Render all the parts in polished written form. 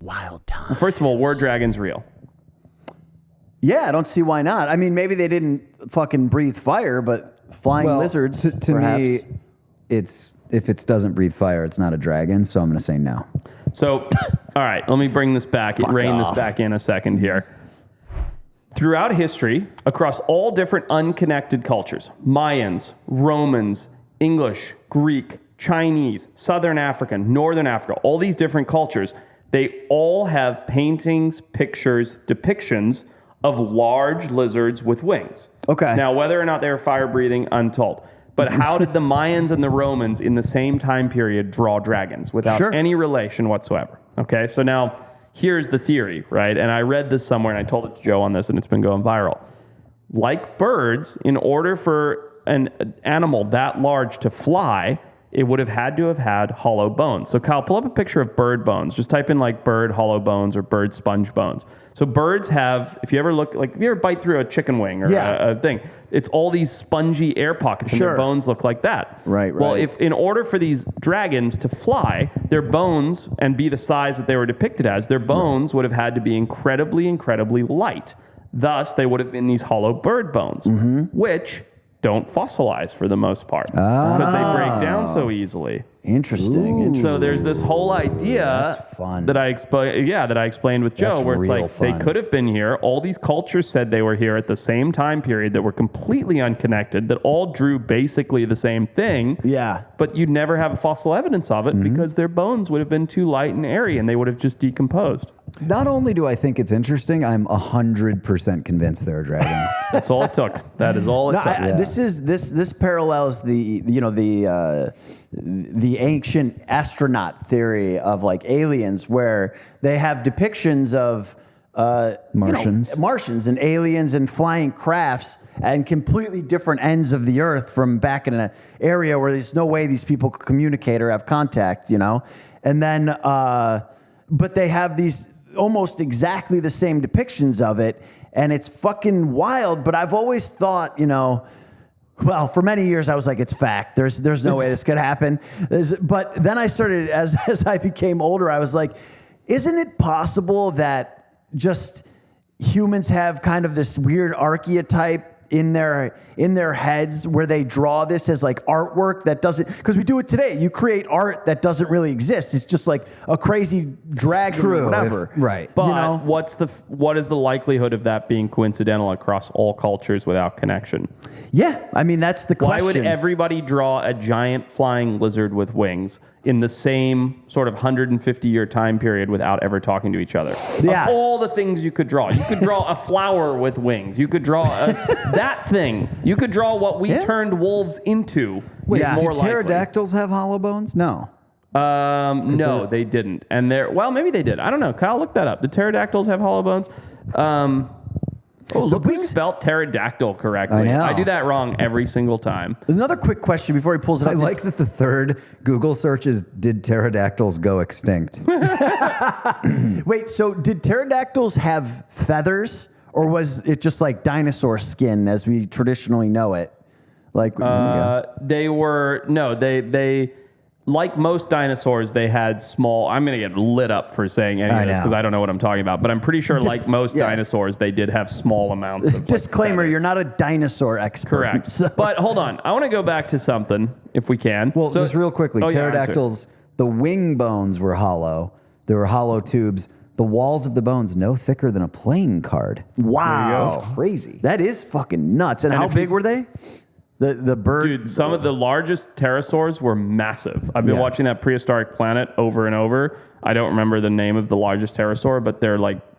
Wild times. Well, first of all, were dragons real? Yeah, I don't see why not. I mean, maybe they didn't fucking breathe fire, but flying lizards. To me, it's if it doesn't breathe fire, it's not a dragon. So I'm going to say no. So, all right, let me bring this back, rein this back in a second here. Throughout history, across all different unconnected cultures, Mayans, Romans, English, Greek, Chinese, Southern African, Northern Africa, all these different cultures, they all have paintings, pictures, depictions of large lizards with wings. Okay. Now, whether or not they were fire-breathing, untold. But how did the Mayans and the Romans in the same time period draw dragons without any relation whatsoever? Okay, so now here's the theory, right? And I read this somewhere, and I told it to Joe on this, and it's been going viral. Like birds, in order for an animal that large to fly, it would have had to have had hollow bones. So Kyle, pull up a picture of bird bones. Just type in like bird hollow bones or bird sponge bones. So birds have, if you ever look, like if you ever bite through a chicken wing or a thing, it's all these spongy air pockets and their bones look like that. Right. Well, if in order for these dragons to fly, their bones and be the size that they were depicted as, their bones would have had to be incredibly, incredibly light. Thus, they would have been these hollow bird bones, which don't fossilize for the most part because they break down so easily. Interesting. So there's this whole idea that I explained with Joe, where it's like they could have been here. All these cultures said they were here at the same time period that were completely unconnected, that all drew basically the same thing. Yeah. But you'd never have fossil evidence of it because their bones would have been too light and airy and they would have just decomposed. Not only do I think it's interesting, I'm 100% convinced there are dragons. That's all it took. That is all it took. This parallels the ancient astronaut theory of like aliens, where they have depictions of Martians and aliens and flying crafts and completely different ends of the earth from back in an area where there's no way these people could communicate or have contact, and then but they have these almost exactly the same depictions of it, and it's fucking wild. But I've always thought, well, for many years I was like, it's fact. There's no way this could happen. But then I started, as I became older, I was like, isn't it possible that just humans have kind of this weird archetype in their heads where they draw this as like artwork that doesn't, because we do it today. You create art that doesn't really exist. It's just like a crazy dragon or whatever. Right. But what is the likelihood of that being coincidental across all cultures without connection? Yeah, I mean, that's the question. Why would everybody draw a giant flying lizard with wings in the same sort of 150-year time period without ever talking to each other? Yeah. Of all the things you could draw. You could draw a flower with wings. You could draw that thing. You could draw what we turned wolves into. Wait, more do pterodactyls have hollow bones? No. No, they didn't. And maybe they did. I don't know. Kyle, look that up. Did pterodactyls have hollow bones? Look, we spelled pterodactyl correctly. I know. I do that wrong every single time. Another quick question before he pulls it up. I like that the third Google search is, did pterodactyls go extinct? Wait, so did pterodactyls have feathers, or was it just like dinosaur skin as we traditionally know it? Like they like most dinosaurs, they had small. I'm going to get lit up for saying any of this because I don't know what I'm talking about. But I'm pretty sure, like most dinosaurs, they did have small amounts of. Disclaimer: you're not a dinosaur expert. Correct. So. But hold on, I want to go back to something if we can. Well, just real quickly, pterodactyls. The wing bones were hollow. There were hollow tubes. The walls of the bones no thicker than a playing card. Wow, that's crazy. That is fucking nuts. And how big were they? The bird. Dude, some of the largest pterosaurs were massive. I've been watching that Prehistoric Planet over and over. I don't remember the name of the largest pterosaur, but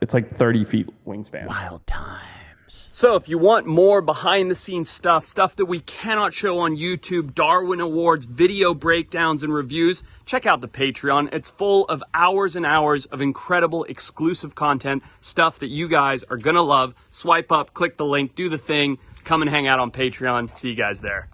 it's like 30 feet wingspan. Wild times. So if you want more behind the scenes stuff that we cannot show on YouTube, Darwin Awards, video breakdowns and reviews, check out the Patreon. It's full of hours and hours of incredible exclusive content, stuff that you guys are gonna love. Swipe up, click the link, do the thing. Come and hang out on Patreon. See you guys there.